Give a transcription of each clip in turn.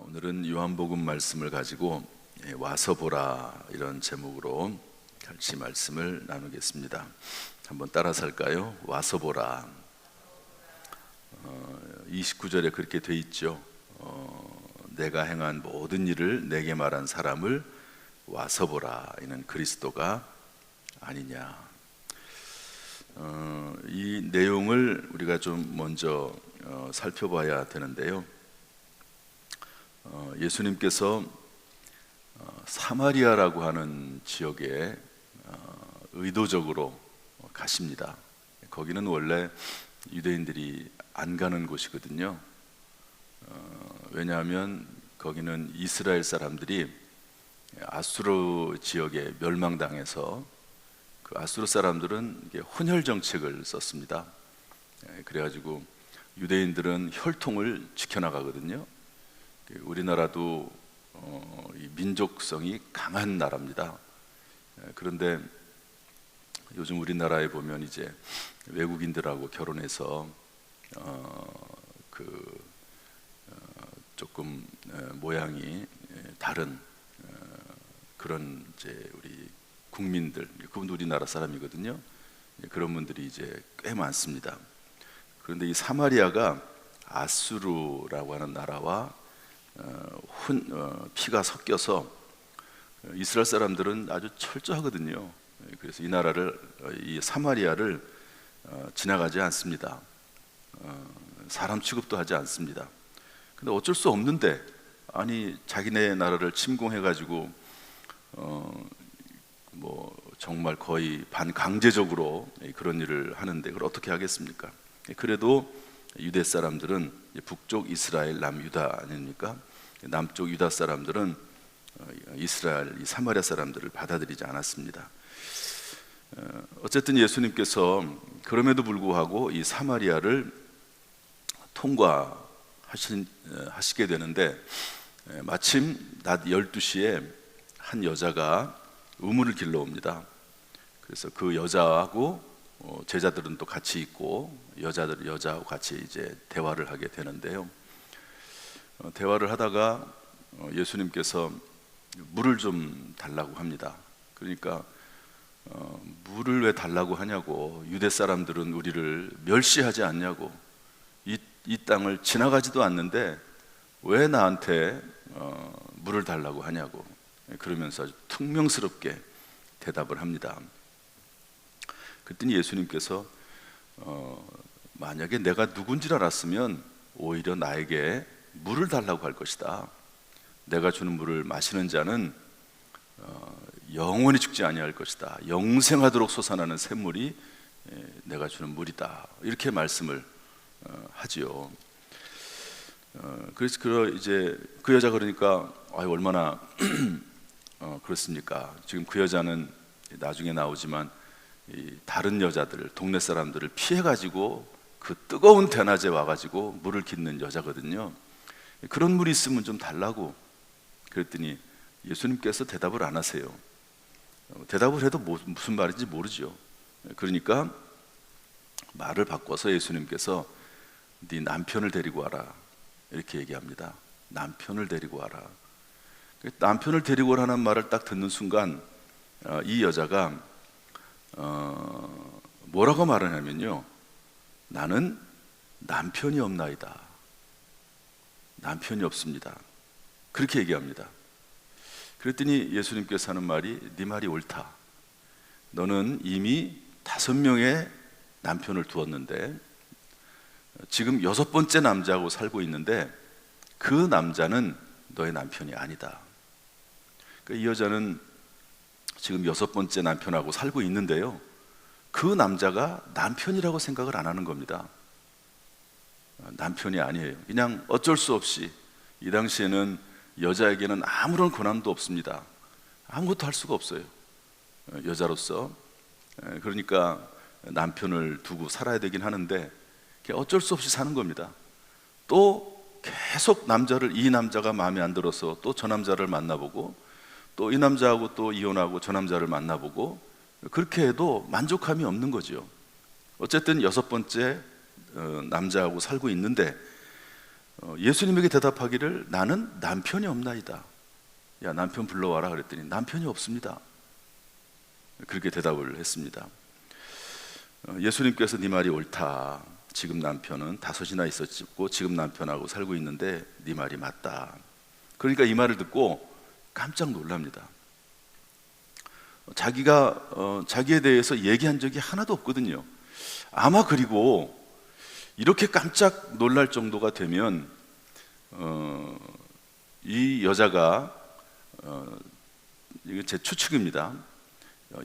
오늘은 요한복음 말씀을 가지고 와서 보라 이런 제목으로 같이 말씀을 나누겠습니다. 한번 따라서 할까요? 와서 보라. 29절에 그렇게 돼 있죠. 내가 행한 모든 일을 내게 말한 사람을 와서 보라. 이는 그리스도가 아니냐. 이 내용을 우리가 좀 먼저 살펴봐야 되는데요. 예수님께서 사마리아라고 하는 지역에 의도적으로 가십니다. 거기는 원래 유대인들이 안 가는 곳이거든요. 왜냐하면 거기는 이스라엘 사람들이 아수르 지역에 멸망당해서 그 아수르 사람들은 혼혈 정책을 썼습니다. 그래가지고 유대인들은 혈통을 지켜나가거든요. 우리나라도 민족성이 강한 나라입니다. 그런데 요즘 우리나라에 보면 이제 외국인들하고 결혼해서 조금 모양이 다른 그런 이제 우리 국민들, 그분도 우리나라 사람이거든요. 그런 분들이 이제 꽤 많습니다. 그런데 이 사마리아가 아수르라고 하는 나라와 피가 섞여서 이스라엘 사람들은 아주 철저하거든요. 그래서 이 사마리아를 지나가지 않습니다. 사람 취급도 하지 않습니다. 근데 어쩔 수 없는데, 아니 자기네 나라를 침공해가지고 정말 거의 반강제적으로 그런 일을 하는데 그걸 어떻게 하겠습니까? 그래도 유대 사람들은 북쪽 이스라엘 남유다 아닙니까? 남쪽 유다 사람들은 이스라엘 이 사마리아 사람들을 받아들이지 않았습니다. 어쨌든 예수님께서 그럼에도 불구하고 이 사마리아를 통과하시게 되는데, 마침 낮 12시에 한 여자가 우물을 길러 옵니다. 그래서 그 여자하고 제자들은 또 같이 있고 여자하고 같이 이제 대화를 하게 되는데요. 대화를 하다가 예수님께서 물을 좀 달라고 합니다. 그러니까 물을 왜 달라고 하냐고, 유대 사람들은 우리를 멸시하지 않냐고, 이 땅을 지나가지도 않는데 왜 나한테 물을 달라고 하냐고, 그러면서 아주 퉁명스럽게 대답을 합니다. 그랬더니 예수님께서 만약에 내가 누군지 알았으면 오히려 나에게 물을 달라고 할 것이다. 내가 주는 물을 마시는 자는 영원히 죽지 아니할 것이다. 영생하도록 솟아나는 샘물이 내가 주는 물이다. 이렇게 말씀을 하지요. 그래서 그 여자 그러니까 얼마나 그렇습니까? 지금 그 여자는 나중에 나오지만 다른 여자들, 동네 사람들을 피해가지고 그 뜨거운 대낮에 와가지고 물을 깃는 여자거든요. 그런 물이 있으면 좀 달라고 그랬더니 예수님께서 대답을 안 하세요. 대답을 해도 무슨 말인지 모르죠. 그러니까 말을 바꿔서 예수님께서 네 남편을 데리고 와라 이렇게 얘기합니다. 남편을 데리고 와라. 남편을 데리고 오라는 말을 딱 듣는 순간 이 여자가 뭐라고 말을 하냐면요, 나는 남편이 없나이다. 남편이 없습니다. 그렇게 얘기합니다. 그랬더니 예수님께서 하는 말이, 네 말이 옳다. 너는 이미 5명의 남편을 두었는데 지금 6번째 남자하고 살고 있는데 그 남자는 너의 남편이 아니다. 이 여자는 지금 6번째 남편하고 살고 있는데요, 그 남자가 남편이라고 생각을 안 하는 겁니다. 남편이 아니에요. 그냥 어쩔 수 없이, 이 당시에는 여자에게는 아무런 권한도 없습니다. 아무것도 할 수가 없어요, 여자로서. 그러니까 남편을 두고 살아야 되긴 하는데 어쩔 수 없이 사는 겁니다. 또 계속 이 남자가 마음에 안 들어서 또 저 남자를 만나보고, 또 이 남자하고 또 이혼하고 저 남자를 만나보고, 그렇게 해도 만족함이 없는 거죠. 어쨌든 6번째 남자하고 살고 있는데 예수님에게 대답하기를 나는 남편이 없나이다. 야, 남편 불러와라 그랬더니 남편이 없습니다. 그렇게 대답을 했습니다. 예수님께서 네 말이 옳다. 지금 남편은 5이나 있었고 지금 남편하고 살고 있는데 네 말이 맞다. 그러니까 이 말을 듣고 깜짝 놀랍니다. 자기가 자기에 대해서 얘기한 적이 하나도 없거든요. 아마 그리고 이렇게 깜짝 놀랄 정도가 되면 이 여자가 이게 제 추측입니다.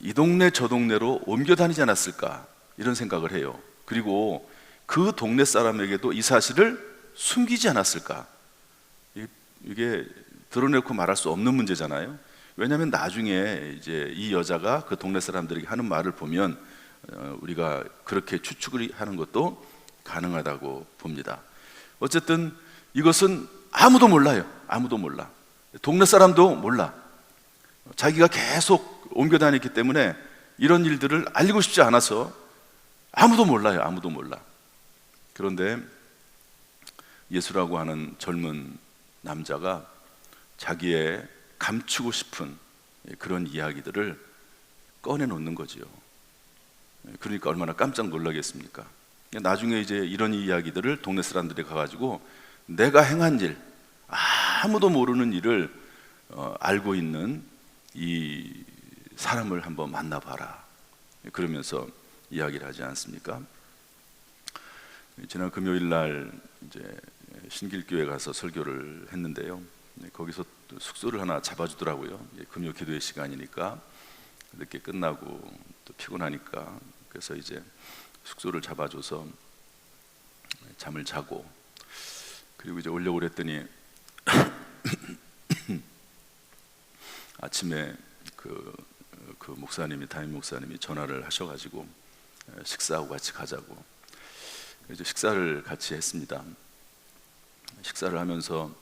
이 동네 저 동네로 옮겨 다니지 않았을까 이런 생각을 해요. 그리고 그 동네 사람에게도 이 사실을 숨기지 않았을까. 이게 드러내고 말할 수 없는 문제잖아요. 왜냐하면 나중에 이제 이 여자가 그 동네 사람들에게 하는 말을 보면 우리가 그렇게 추측을 하는 것도 가능하다고 봅니다. 어쨌든 이것은 아무도 몰라요. 아무도 몰라. 동네 사람도 몰라. 자기가 계속 옮겨 다녔기 때문에 이런 일들을 알리고 싶지 않아서 아무도 몰라요. 아무도 몰라. 그런데 예수라고 하는 젊은 남자가 자기의 감추고 싶은 그런 이야기들을 꺼내놓는 거지요. 그러니까 얼마나 깜짝 놀라겠습니까? 나중에 이제 이런 이야기들을 동네 사람들이 가가지고 내가 행한 일, 아무도 모르는 일을 알고 있는 이 사람을 한번 만나봐라. 그러면서 이야기를 하지 않습니까? 지난 금요일 날 이제 신길교회 가서 설교를 했는데요. 거기서 또 숙소를 하나 잡아주더라고요. 금요 기도의 시간이니까 늦게 끝나고 또 피곤하니까 그래서 이제 숙소를 잡아줘서 잠을 자고 그리고 이제 오려고 그랬더니 아침에 그 목사님이 담임 목사님이 전화를 하셔가지고 식사하고 같이 가자고 이제 식사를 같이 했습니다. 식사를 하면서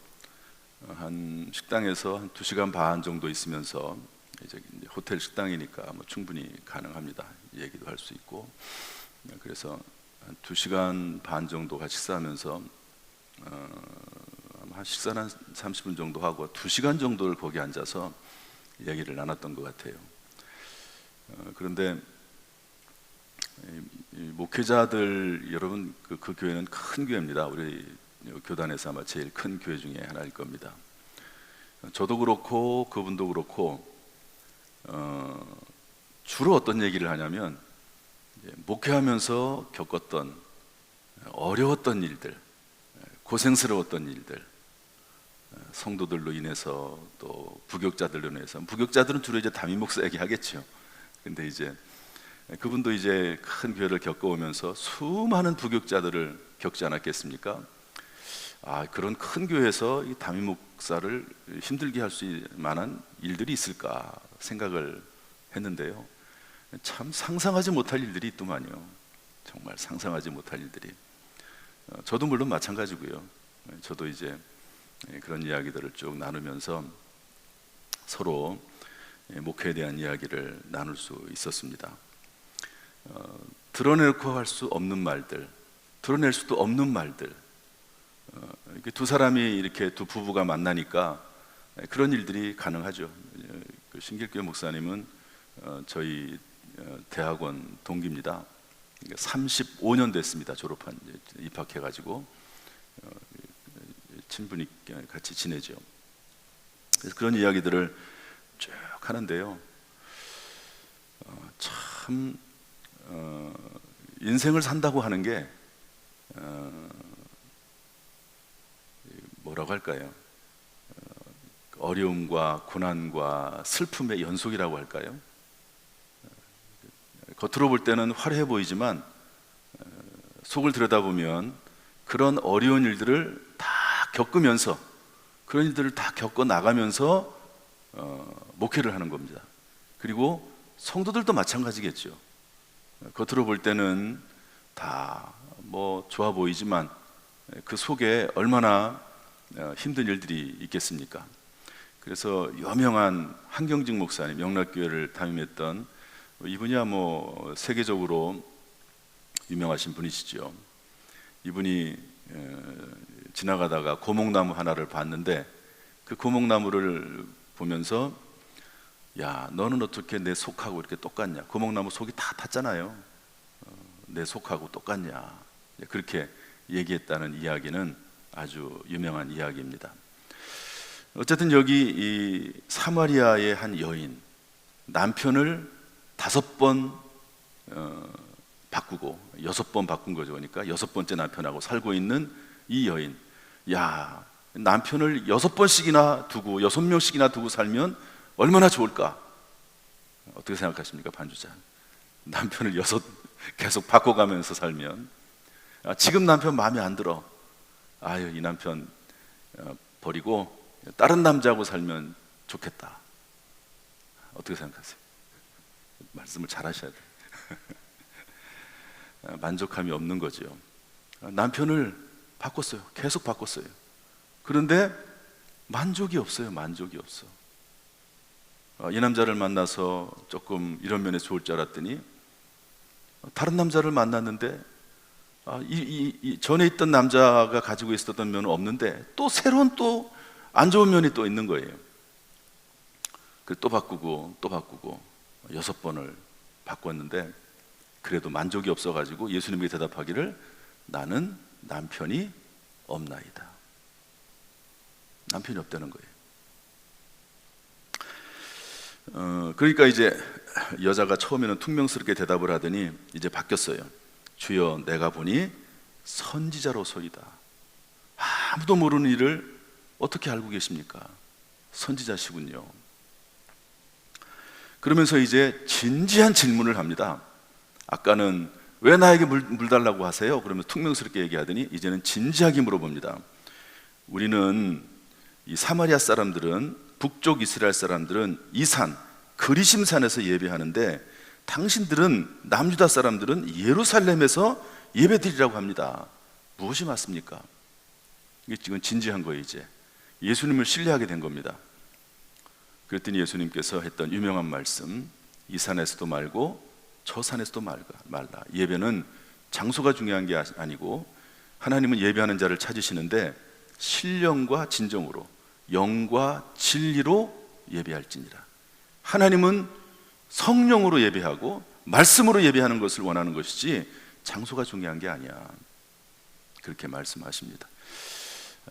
한 식당에서 한 2시간 반 정도 있으면서 이제 호텔 식당이니까 뭐 충분히 가능합니다. 얘기도 할 수 있고 그래서 한 2시간 반 정도 같이 식사하면서 한 식사는 한 30분 정도 하고 2시간 정도를 거기 앉아서 얘기를 나눴던 것 같아요. 그런데 이 목회자들 여러분 그 교회는 큰 교회입니다. 우리 교단에서 아마 제일 큰 교회 중에 하나일 겁니다. 저도 그렇고 그분도 그렇고 주로 어떤 얘기를 하냐면 목회하면서 겪었던 어려웠던 일들, 고생스러웠던 일들, 성도들로 인해서 또 부교육자들로 인해서 부교육자들은 주로 이제 담임 목사 얘기하겠죠. 근데 이제 그분도 이제 큰 교회를 겪어오면서 수많은 부교육자들을 겪지 않았겠습니까? 그런 큰 교회에서 이 담임 목사를 힘들게 할 수 만한 일들이 있을까 생각을 했는데요. 참 상상하지 못할 일들이 있더만요. 정말 상상하지 못할 일들이. 저도 물론 마찬가지고요. 저도 이제 그런 이야기들을 쭉 나누면서 서로 목회에 대한 이야기를 나눌 수 있었습니다. 드러내놓고 할 수 없는 말들, 드러낼 수도 없는 말들. 이렇게 두 사람이 이렇게 두 부부가 만나니까 그런 일들이 가능하죠. 그 신길교회 목사님은 저희 대학원 동기입니다. 35년 됐습니다. 졸업한 입학해가지고 친분이 같이 지내죠. 그래서 그런 이야기들을 쭉 하는데요. 참 인생을 산다고 하는 게 뭐라고 할까요? 어려움과 고난과 슬픔의 연속이라고 할까요? 겉으로 볼 때는 화려해 보이지만 속을 들여다보면 그런 어려운 일들을 다 겪으면서 그런 일들을 다 겪어 나가면서 목회를 하는 겁니다. 그리고 성도들도 마찬가지겠죠. 겉으로 볼 때는 다 뭐 좋아 보이지만 그 속에 얼마나 힘든 일들이 있겠습니까? 그래서 유명한 한경직 목사님, 영락교회를 담임했던 이분이야 뭐 세계적으로 유명하신 분이시죠. 이분이 지나가다가 고목나무 하나를 봤는데 그 고목나무를 보면서 야, 너는 어떻게 내 속하고 이렇게 똑같냐? 고목나무 속이 다 탔잖아요. 내 속하고 똑같냐? 그렇게 얘기했다는 이야기는 아주 유명한 이야기입니다. 어쨌든 여기 이 사마리아의 한 여인, 남편을 5번 바꾸고 6번 바꾼 거죠. 그러니까 6번째 남편하고 살고 있는 이 여인, 야, 남편을 6번씩이나 두고 6명씩이나 두고 살면 얼마나 좋을까? 어떻게 생각하십니까, 반주자? 남편을 계속 바꿔가면서 살면, 지금 남편 마음에 안 들어. 아유, 이 남편 버리고 다른 남자하고 살면 좋겠다. 어떻게 생각하세요? 말씀을 잘 하셔야 돼요. 만족함이 없는 거죠. 남편을 바꿨어요. 계속 바꿨어요. 그런데 만족이 없어요. 만족이 없어. 이 남자를 만나서 조금 이런 면에 좋을 줄 알았더니 다른 남자를 만났는데 이 전에 있던 남자가 가지고 있었던 면은 없는데 또 새로운 또 안 좋은 면이 또 있는 거예요. 그래서 또 바꾸고 또 바꾸고 6번을 바꿨는데 그래도 만족이 없어가지고 예수님께 대답하기를 나는 남편이 없나이다. 남편이 없다는 거예요. 그러니까 이제 여자가 처음에는 퉁명스럽게 대답을 하더니 이제 바뀌었어요. 주여, 내가 보니 선지자로소이다. 아무도 모르는 일을 어떻게 알고 계십니까? 선지자시군요. 그러면서 이제 진지한 질문을 합니다. 아까는 왜 나에게 물 달라고 하세요? 그러면서 퉁명스럽게 얘기하더니 이제는 진지하게 물어봅니다. 우리는 이 사마리아 사람들은, 북쪽 이스라엘 사람들은 이 산 그리심산에서 예배하는데 당신들은, 남유다 사람들은 예루살렘에서 예배드리라고 합니다. 무엇이 맞습니까? 이게 지금 진지한 거예요. 이제 예수님을 신뢰하게 된 겁니다. 그랬더니 예수님께서 했던 유명한 말씀, 이 산에서도 말고 저 산에서도 말라. 예배는 장소가 중요한 게 아니고 하나님은 예배하는 자를 찾으시는데 신령과 진정으로, 영과 진리로 예배할지니라. 하나님은 성령으로 예배하고 말씀으로 예배하는 것을 원하는 것이지 장소가 중요한 게 아니야. 그렇게 말씀하십니다.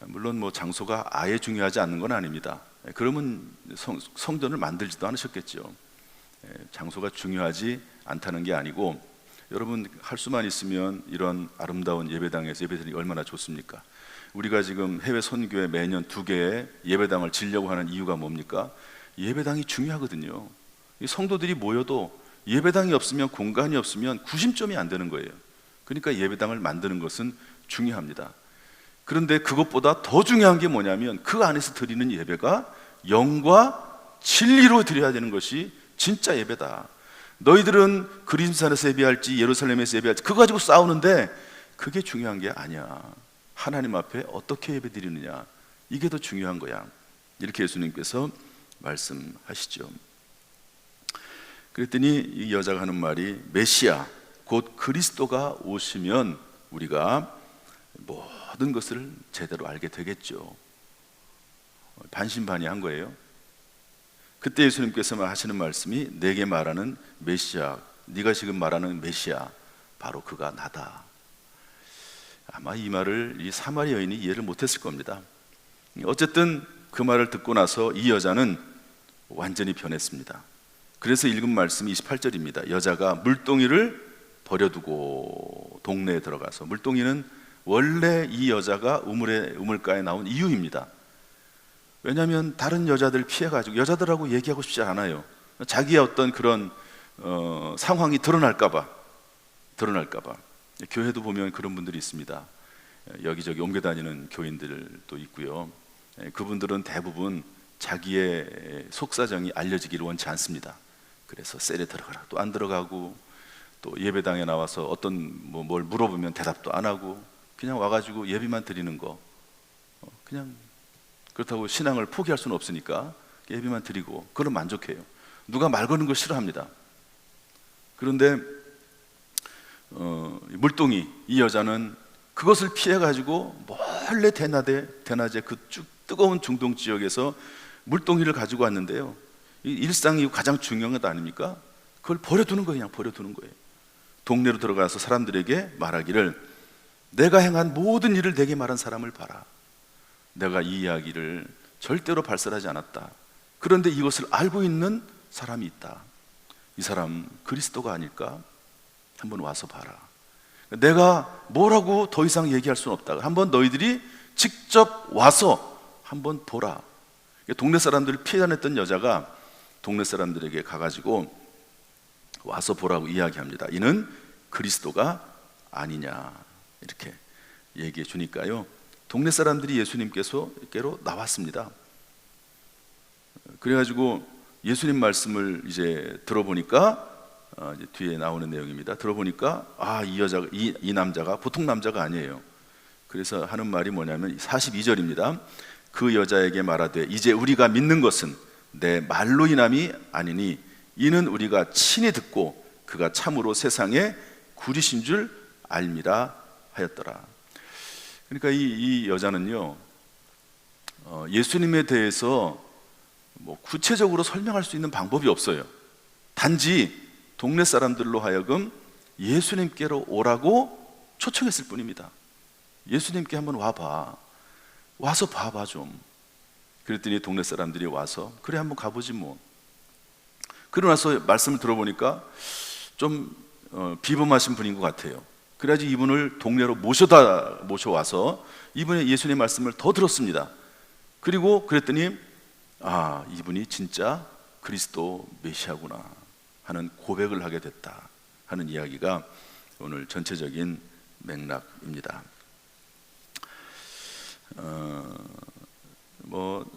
물론 뭐 장소가 아예 중요하지 않는 건 아닙니다. 그러면 성전을 만들지도 않으셨겠죠. 장소가 중요하지 않다는 게 아니고, 여러분 할 수만 있으면 이런 아름다운 예배당에서 예배드리기 얼마나 좋습니까? 우리가 지금 해외 선교에 매년 2개의 예배당을 지려고 하는 이유가 뭡니까? 예배당이 중요하거든요. 성도들이 모여도 예배당이 없으면, 공간이 없으면 구심점이 안 되는 거예요. 그러니까 예배당을 만드는 것은 중요합니다. 그런데 그것보다 더 중요한 게 뭐냐면 그 안에서 드리는 예배가 영과 진리로 드려야 되는 것이 진짜 예배다. 너희들은 그리심산에서 예배할지 예루살렘에서 예배할지 그거 가지고 싸우는데 그게 중요한 게 아니야. 하나님 앞에 어떻게 예배드리느냐, 이게 더 중요한 거야. 이렇게 예수님께서 말씀하시죠. 그랬더니 이 여자가 하는 말이, 메시아 곧 그리스도가 오시면 우리가 모든 것을 제대로 알게 되겠죠. 반신반의한 거예요. 그때 예수님께서 하시는 말씀이, 내게 말하는 메시아, 네가 지금 말하는 메시아 바로 그가 나다. 아마 이 말을 이 사마리아 여인이 이해를 못했을 겁니다. 어쨌든 그 말을 듣고 나서 이 여자는 완전히 변했습니다. 그래서 읽은 말씀이 28절입니다. 여자가 물동이를 버려두고 동네에 들어가서, 물동이는 원래 이 여자가 우물가에 나온 이유입니다. 왜냐하면 다른 여자들 피해가지고 여자들하고 얘기하고 싶지 않아요. 자기의 어떤 그런 상황이 드러날까봐. 교회도 보면 그런 분들이 있습니다. 여기저기 옮겨 다니는 교인들도 있고요. 그분들은 대부분 자기의 속사정이 알려지기를 원치 않습니다. 그래서 셀에 들어가라 또 안 들어가고, 또 예배당에 나와서 어떤 뭘 물어보면 대답도 안 하고, 그냥 와가지고 예배만 드리는 거, 그냥 그렇다고 신앙을 포기할 수는 없으니까 예배만 드리고 그럼 만족해요. 누가 말 거는 거 싫어합니다. 그런데 물동이, 이 여자는 그것을 피해가지고 몰래 대낮에 그 뜨거운 중동 지역에서 물동이를 가지고 왔는데요, 이 일상이 가장 중요한 것 아닙니까? 그걸 버려두는 거예요. 그냥 버려두는 거예요. 동네로 들어가서 사람들에게 말하기를, 내가 행한 모든 일을 내게 말한 사람을 봐라. 내가 이 이야기를 절대로 발설하지 않았다. 그런데 이것을 알고 있는 사람이 있다. 이 사람 그리스도가 아닐까? 한번 와서 봐라. 내가 뭐라고 더 이상 얘기할 수는 없다. 한번 너희들이 직접 와서 한번 보라. 동네 사람들을 피해다녔던 여자가 동네 사람들에게 가가지고 와서 보라고 이야기합니다. 이는 그리스도가 아니냐, 이렇게 얘기해 주니까요, 동네 사람들이 예수님께로 나왔습니다. 그래가지고 예수님 말씀을 이제 들어보니까, 이제 뒤에 나오는 내용입니다. 들어보니까 이 남자가 보통 남자가 아니에요. 그래서 하는 말이 뭐냐면 42절입니다. 그 여자에게 말하되, 이제 우리가 믿는 것은 내 말로 인함이 아니니 이는 우리가 친히 듣고 그가 참으로 세상에 구리신 줄 알미라 하였더라. 그러니까 이 여자는요, 예수님에 대해서 뭐 구체적으로 설명할 수 있는 방법이 없어요. 단지 동네 사람들로 하여금 예수님께로 오라고 초청했을 뿐입니다. 예수님께 한번 와봐, 와서 봐봐 좀. 그랬더니 동네 사람들이 와서, 그래 한번 가보지 뭐. 그러고 나서 말씀을 들어보니까 좀 비범하신 분인 것 같아요. 그래야지 이분을 동네로 모셔와서 이분의 예수님의 말씀을 더 들었습니다. 그리고 그랬더니 이분이 진짜 그리스도 메시아구나 하는 고백을 하게 됐다 하는 이야기가 오늘 전체적인 맥락입니다.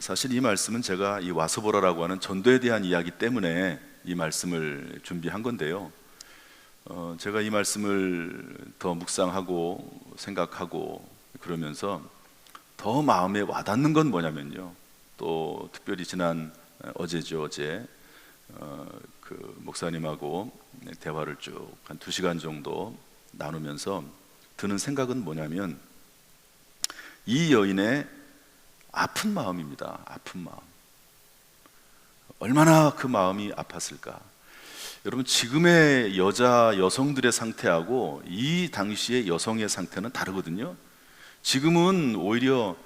사실 이 말씀은 제가 이 와서 보라라고 하는 전도에 대한 이야기 때문에 이 말씀을 준비한 건데요, 제가 이 말씀을 더 묵상하고 생각하고 그러면서 더 마음에 와닿는 건 뭐냐면요, 또 특별히 지난 어제 그 목사님하고 대화를 쭉 한 2시간 정도 나누면서 드는 생각은 뭐냐면, 이 여인의 아픈 마음입니다. 아픈 마음. 얼마나 그 마음이 아팠을까. 여러분, 지금의 여성들의 상태하고 이 당시의 여성의 상태는 다르거든요. 지금은 오히려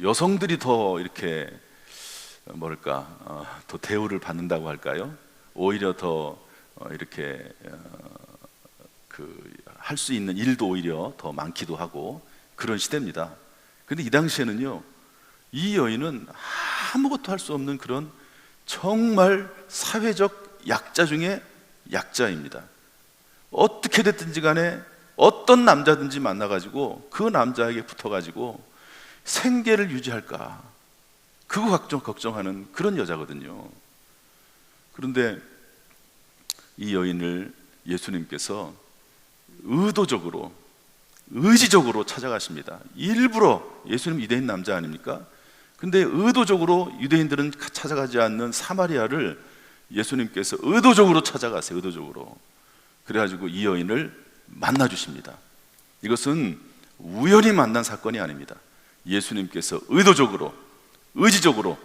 여성들이 더 이렇게 더 대우를 받는다고 할까요? 오히려 더 이렇게 할 수 있는 일도 오히려 더 많기도 하고 그런 시대입니다. 근데 이 당시에는요, 이 여인은 아무것도 할 수 없는 그런 정말 사회적 약자 중에 약자입니다. 어떻게 됐든지 간에 어떤 남자든지 만나가지고 그 남자에게 붙어가지고 생계를 유지할까, 그거 걱정하는 그런 여자거든요. 그런데 이 여인을 예수님께서 의도적으로, 의지적으로 찾아가십니다. 일부러, 예수님 유대인 남자 아닙니까? 근데 의도적으로 유대인들은 찾아가지 않는 사마리아를 예수님께서 의도적으로 찾아가세요. 의도적으로. 그래가지고 이 여인을 만나 주십니다. 이것은 우연히 만난 사건이 아닙니다. 예수님께서 의도적으로, 의지적으로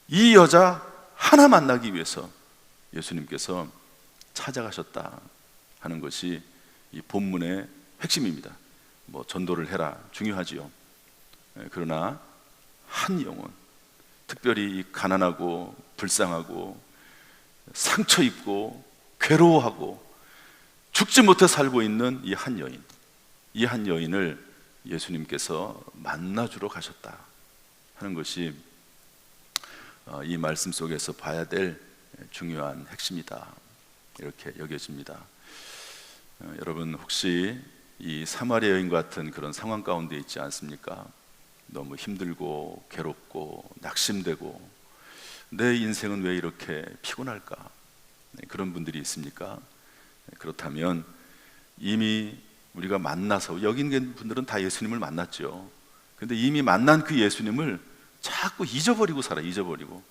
이 여자 하나 만나기 위해서 예수님께서 찾아가셨다 하는 것이 이 본문의 핵심입니다. 전도를 해라, 중요하지요. 그러나 한 영혼, 특별히 이 가난하고 불쌍하고 상처 입고 괴로워하고 죽지 못해 살고 있는 이 한 여인, 이 한 여인을 예수님께서 만나주러 가셨다 하는 것이 이 말씀 속에서 봐야 될 중요한 핵심이다, 이렇게 여겨집니다. 여러분, 혹시 이 사마리아 여인 같은 그런 상황 가운데 있지 않습니까? 너무 힘들고 괴롭고 낙심되고 내 인생은 왜 이렇게 피곤할까? 그런 분들이 있습니까? 그렇다면 이미 우리가 만나서, 여기 있는 분들은 다 예수님을 만났죠. 근데 이미 만난 그 예수님을 자꾸 잊어버리고 살아. 잊어버리고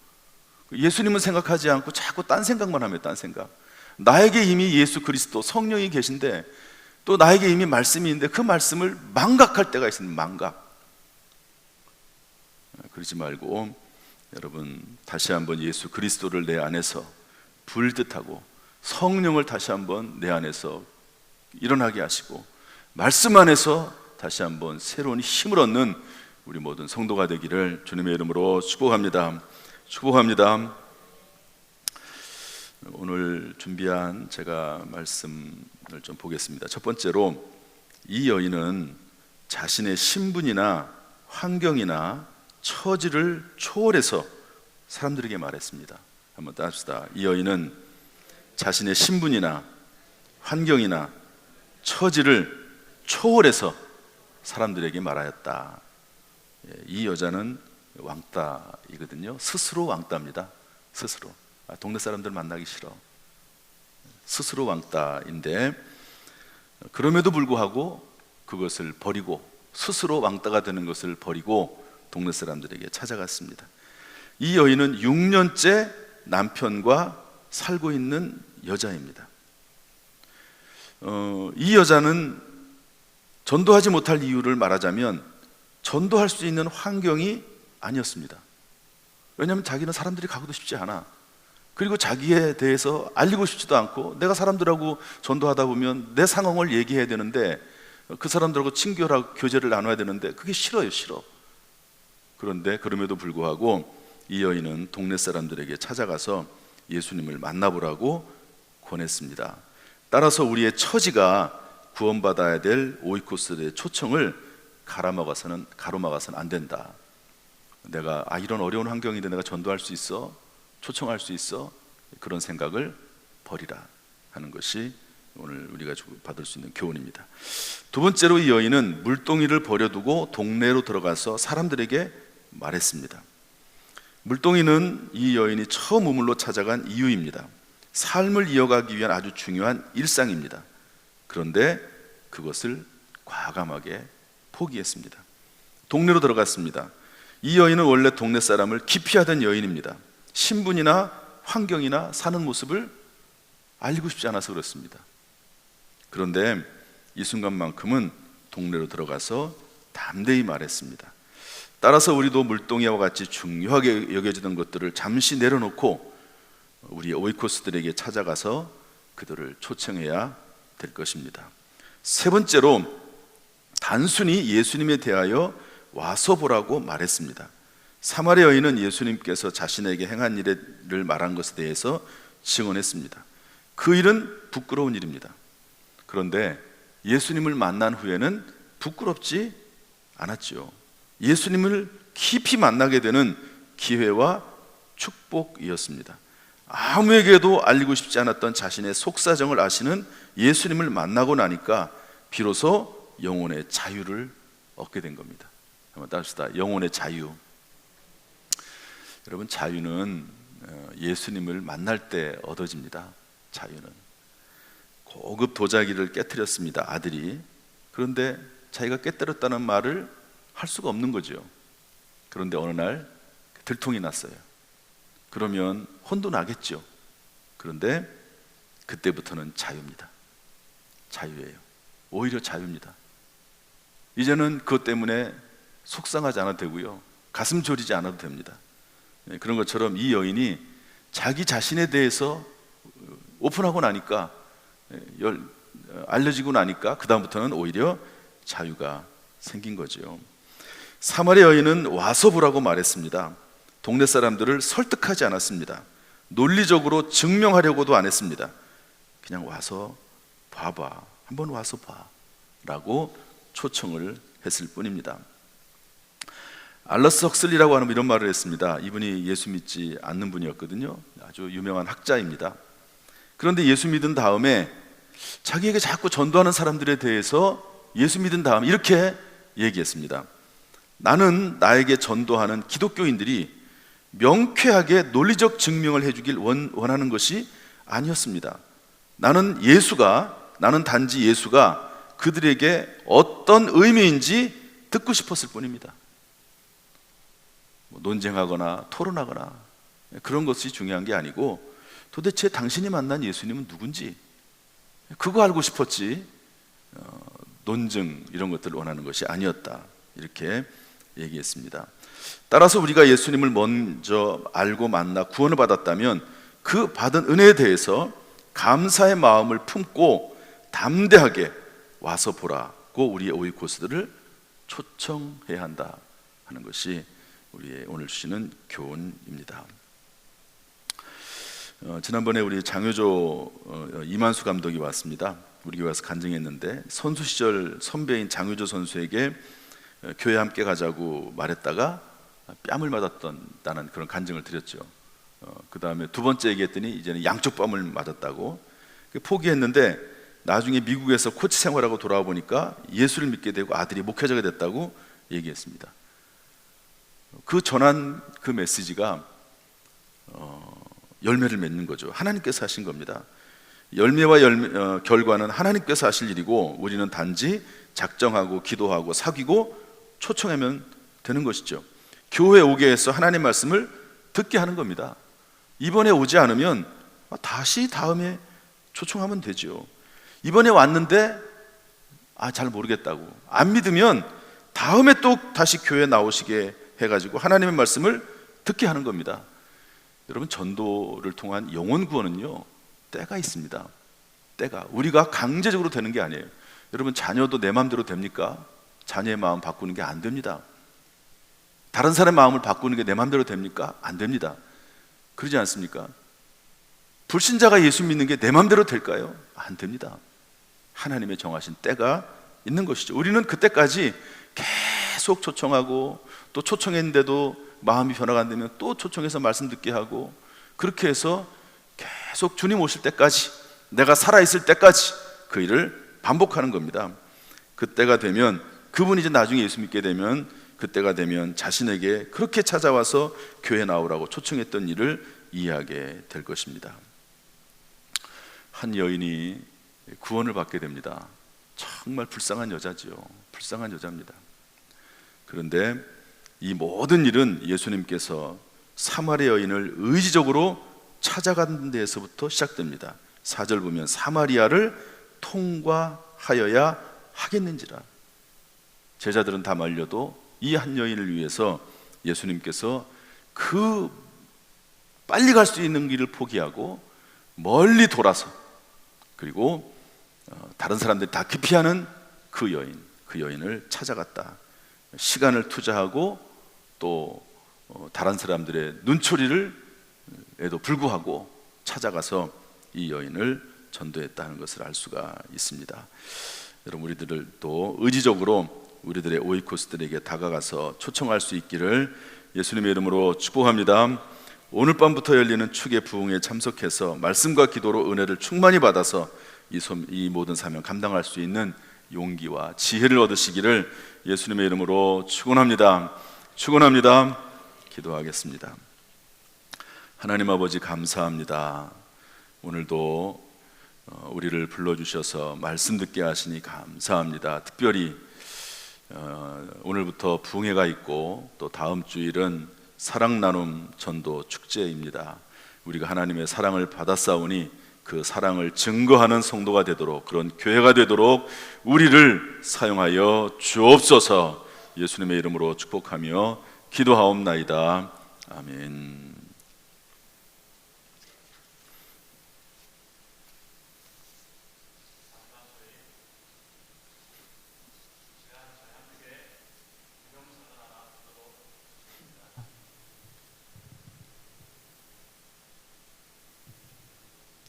예수님은 생각하지 않고 자꾸 딴 생각만 하며, 딴 생각. 나에게 이미 예수 그리스도 성령이 계신데 또 나에게 이미 말씀이 있는데 그 말씀을 망각할 때가 있습니다. 망각. 그러지 말고 여러분 다시 한번 예수 그리스도를 내 안에서 불듯하고 성령을 다시 한번 내 안에서 일어나게 하시고 말씀 안에서 다시 한번 새로운 힘을 얻는 우리 모든 성도가 되기를 주님의 이름으로 축복합니다. 축복합니다. 오늘 준비한 제가 말씀을 좀 보겠습니다. 첫 번째로 이 여인은 자신의 신분이나 환경이나 처지를 초월해서 사람들에게 말했습니다. 한번 따라합시다. 이 여인은 자신의 신분이나 환경이나 처지를 초월해서 사람들에게 말하였다. 이 여자는 왕따이거든요. 스스로 왕따입니다. 스스로. 동네 사람들 만나기 싫어. 스스로 왕따인데 그럼에도 불구하고 그것을 버리고 스스로 왕따가 되는 것을 버리고 동네 사람들에게 찾아갔습니다. 이 여인은 6년째 남편과 살고 있는 여자입니다. 이 여자는 전도하지 못할 이유를 말하자면 전도할 수 있는 환경이 아니었습니다. 왜냐하면 자기는 사람들이 가고도 싶지 않아. 그리고 자기에 대해서 알리고 싶지도 않고 내가 사람들하고 전도하다 보면 내 상황을 얘기해야 되는데 그 사람들하고 친교하고 교제를 나눠야 되는데 그게 싫어요. 싫어. 그런데 그럼에도 불구하고 이 여인은 동네 사람들에게 찾아가서 예수님을 만나보라고 권했습니다. 따라서 우리의 처지가 구원받아야 될 오이코스의 초청을 가로막아서는 안 된다. 내가 이런 어려운 환경인데 내가 전도할 수 있어? 초청할 수 있어? 그런 생각을 버리라 하는 것이 오늘 우리가 받을 수 있는 교훈입니다. 두 번째로 이 여인은 물동이를 버려두고 동네로 들어가서 사람들에게 말했습니다. 물동이는 이 여인이 처음 우물로 찾아간 이유입니다. 삶을 이어가기 위한 아주 중요한 일상입니다. 그런데 그것을 과감하게 포기했습니다. 동네로 들어갔습니다. 이 여인은 원래 동네 사람을 기피하던 여인입니다. 신분이나 환경이나 사는 모습을 알리고 싶지 않아서 그렇습니다. 그런데 이 순간만큼은 동네로 들어가서 담대히 말했습니다. 따라서 우리도 물동이와 같이 중요하게 여겨지던 것들을 잠시 내려놓고 우리 오이코스들에게 찾아가서 그들을 초청해야 될 것입니다. 세 번째로 단순히 예수님에 대하여 와서 보라고 말했습니다. 사마리아 여인은 예수님께서 자신에게 행한 일을 말한 것에 대해서 증언했습니다. 그 일은 부끄러운 일입니다. 그런데 예수님을 만난 후에는 부끄럽지 않았지요. 예수님을 깊이 만나게 되는 기회와 축복이었습니다. 아무에게도 알리고 싶지 않았던 자신의 속사정을 아시는 예수님을 만나고 나니까 비로소 영혼의 자유를 얻게 된 겁니다. 한번 따라합시다. 영혼의 자유. 여러분, 자유는 예수님을 만날 때 얻어집니다. 자유는. 고급 도자기를 깨트렸습니다, 아들이. 그런데 자기가 깨뜨렸다는 말을 할 수가 없는 거죠. 그런데 어느 날 들통이 났어요. 그러면 혼도 나겠죠. 그런데 그때부터는 자유입니다. 자유예요. 오히려 자유입니다. 이제는 그것 때문에 속상하지 않아도 되고요, 가슴 졸이지 않아도 됩니다. 그런 것처럼 이 여인이 자기 자신에 대해서 오픈하고 나니까, 알려지고 나니까 그 다음부터는 오히려 자유가 생긴 거죠. 사마리아 여인은 와서 보라고 말했습니다. 동네 사람들을 설득하지 않았습니다. 논리적으로 증명하려고도 안 했습니다. 그냥 와서 봐봐, 한번 와서 봐 라고 초청을 했을 뿐입니다. 알러스 헉슬리라고 하는 이런 말을 했습니다. 이분이 예수 믿지 않는 분이었거든요. 아주 유명한 학자입니다. 그런데 예수 믿은 다음에 자기에게 자꾸 전도하는 사람들에 대해서 예수 믿은 다음에 이렇게 얘기했습니다. 나는 나에게 전도하는 기독교인들이 명쾌하게 논리적 증명을 해주길 원하는 것이 아니었습니다. 나는 단지 예수가 그들에게 어떤 의미인지 듣고 싶었을 뿐입니다. 논쟁하거나 토론하거나 그런 것이 중요한 게 아니고 도대체 당신이 만난 예수님은 누군지 그거 알고 싶었지, 논증 이런 것들을 원하는 것이 아니었다, 이렇게 얘기했습니다. 따라서 우리가 예수님을 먼저 알고 만나 구원을 받았다면 그 받은 은혜에 대해서 감사의 마음을 품고 담대하게 와서 보라고 우리의 오이코스들을 초청해야 한다 하는 것이 우리의 오늘 주시는 교훈입니다. 지난번에 우리 장효조 이만수 감독이 왔습니다. 우리 교회 와서 간증했는데, 선수 시절 선배인 장효조 선수에게 교회 함께 가자고 말했다가 뺨을 맞았다는 그런 간증을 드렸죠. 그 다음에 두 번째 얘기했더니 이제는 양쪽 뺨을 맞았다고 포기했는데, 나중에 미국에서 코치 생활하고 돌아와 보니까 예수를 믿게 되고 아들이 목회자가 됐다고 얘기했습니다. 그 전한 그 메시지가 열매를 맺는 거죠. 하나님께서 하신 겁니다. 열매와 결과는 하나님께서 하실 일이고, 우리는 단지 작정하고 기도하고 사귀고 초청하면 되는 것이죠. 교회에 오게 해서 하나님 말씀을 듣게 하는 겁니다. 이번에 오지 않으면 다시 다음에 초청하면 되죠. 이번에 왔는데 잘 모르겠다고 안 믿으면 다음에 또 다시 교회에 나오시게 해가지고 하나님의 말씀을 듣게 하는 겁니다. 여러분, 전도를 통한 영혼 구원은요, 때가 있습니다. 때가. 우리가 강제적으로 되는 게 아니에요. 여러분, 자녀도 내 마음대로 됩니까? 자녀의 마음 바꾸는 게 안 됩니다. 다른 사람의 마음을 바꾸는 게 내 마음대로 됩니까? 안 됩니다. 그러지 않습니까? 불신자가 예수 믿는 게 내 마음대로 될까요? 안 됩니다. 하나님의 정하신 때가 있는 것이죠. 우리는 그때까지 계속 초청하고, 또 초청했는데도 마음이 변화가 안 되면 또 초청해서 말씀 듣게 하고, 그렇게 해서 계속 주님 오실 때까지, 내가 살아있을 때까지 그 일을 반복하는 겁니다. 그때가 되면, 그분이 이제 나중에 예수 믿게 되면, 그때가 되면 자신에게 그렇게 찾아와서 교회 나오라고 초청했던 일을 이해하게 될 것입니다. 한 여인이 구원을 받게 됩니다. 정말 불쌍한 여자지요. 불쌍한 여자입니다. 그런데 이 모든 일은 예수님께서 사마리아 여인을 의지적으로 찾아가는 데에서부터 시작됩니다. 4절 보면 사마리아를 통과하여야 하겠는지라. 제자들은 다 말려도 이 한 여인을 위해서 예수님께서 그 빨리 갈 수 있는 길을 포기하고 멀리 돌아서, 그리고 다른 사람들이 다 기피하는 그 여인을 찾아갔다. 시간을 투자하고 또 다른 사람들의 눈초리를 에도 불구하고 찾아가서 이 여인을 전도했다는 것을 알 수가 있습니다. 여러분, 우리들도 의지적으로 우리들의 오이코스들에게 다가가서 초청할 수 있기를 예수님의 이름으로 축복합니다. 오늘 밤부터 열리는 축의 부흥에 참석해서 말씀과 기도로 은혜를 충만히 받아서 이 모든 사명 감당할 수 있는 용기와 지혜를 얻으시기를 예수님의 이름으로 축원합니다. 축원합니다. 기도하겠습니다. 하나님 아버지, 감사합니다. 오늘도 우리를 불러주셔서 말씀 듣게 하시니 감사합니다. 특별히 오늘부터 부흥회가 있고, 또 다음 주일은 사랑 나눔 전도 축제입니다. 우리가 하나님의 사랑을 받았사오니 그 사랑을 증거하는 성도가 되도록, 그런 교회가 되도록 우리를 사용하여 주옵소서. 예수님의 이름으로 축복하며 기도하옵나이다. 아멘.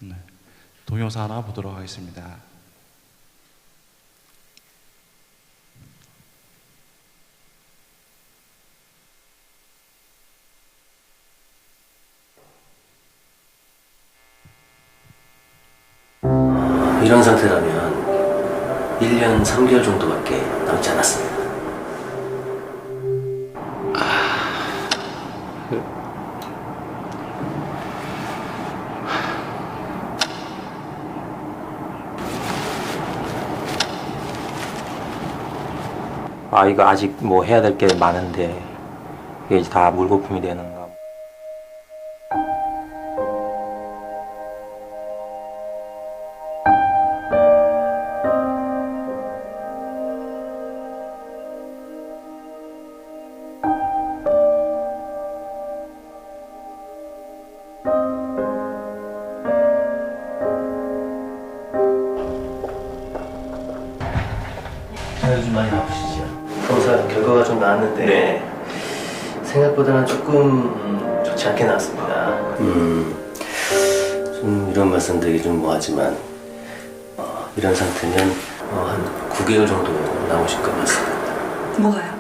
네, 동영상 하나 보도록 하겠습니다. 이런 상태라면 1년 3개월 정도밖에 남지 않았습니다. 이거 아직 뭐 해야 될 게 많은데 이게 이제 다 물거품이 되는가. 생각보다는 조금 좋지 않게 나왔습니다. 좀 이런 말씀드리기 좀 뭐하지만 이런 상태면 한 9개월 정도 나오실 것 같습니다. 뭐가요?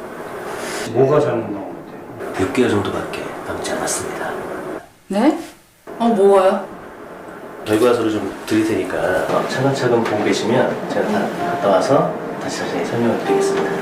뭐가 잘못 나온 건데요? 6개월 정도밖에 남지 않았습니다. 네? 뭐가요? 결과서를 좀 드릴 테니까 차근차근 보고 계시면 제가 다 갔다 와서 다시 자세히 설명을 드리겠습니다.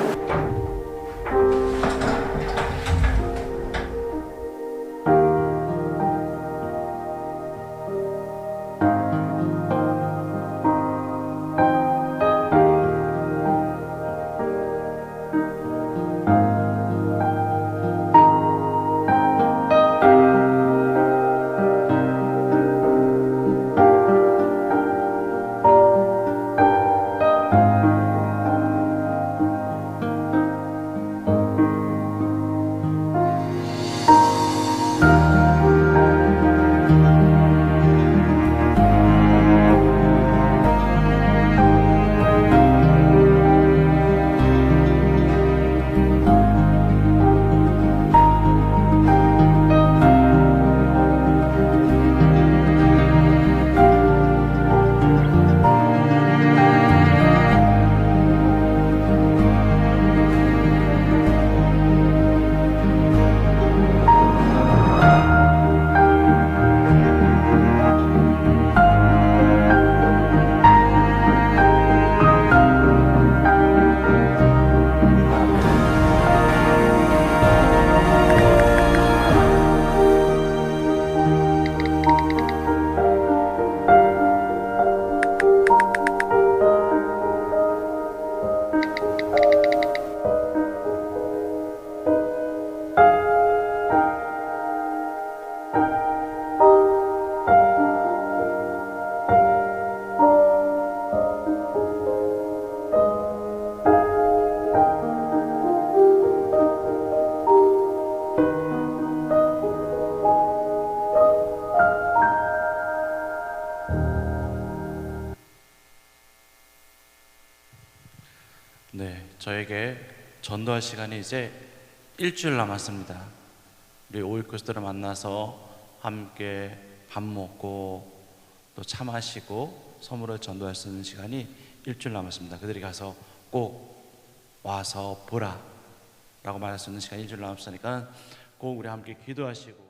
네, 저에게 전도할 시간이 이제 일주일 남았습니다. 우리 오일교수들을 만나서 함께 밥 먹고 또 차 마시고 선물을 전도할 수 있는 시간이 일주일 남았습니다. 그들이 가서 꼭 와서 보라 라고 말할 수 있는 시간이 일주일 남았으니까 꼭 우리 함께 기도하시고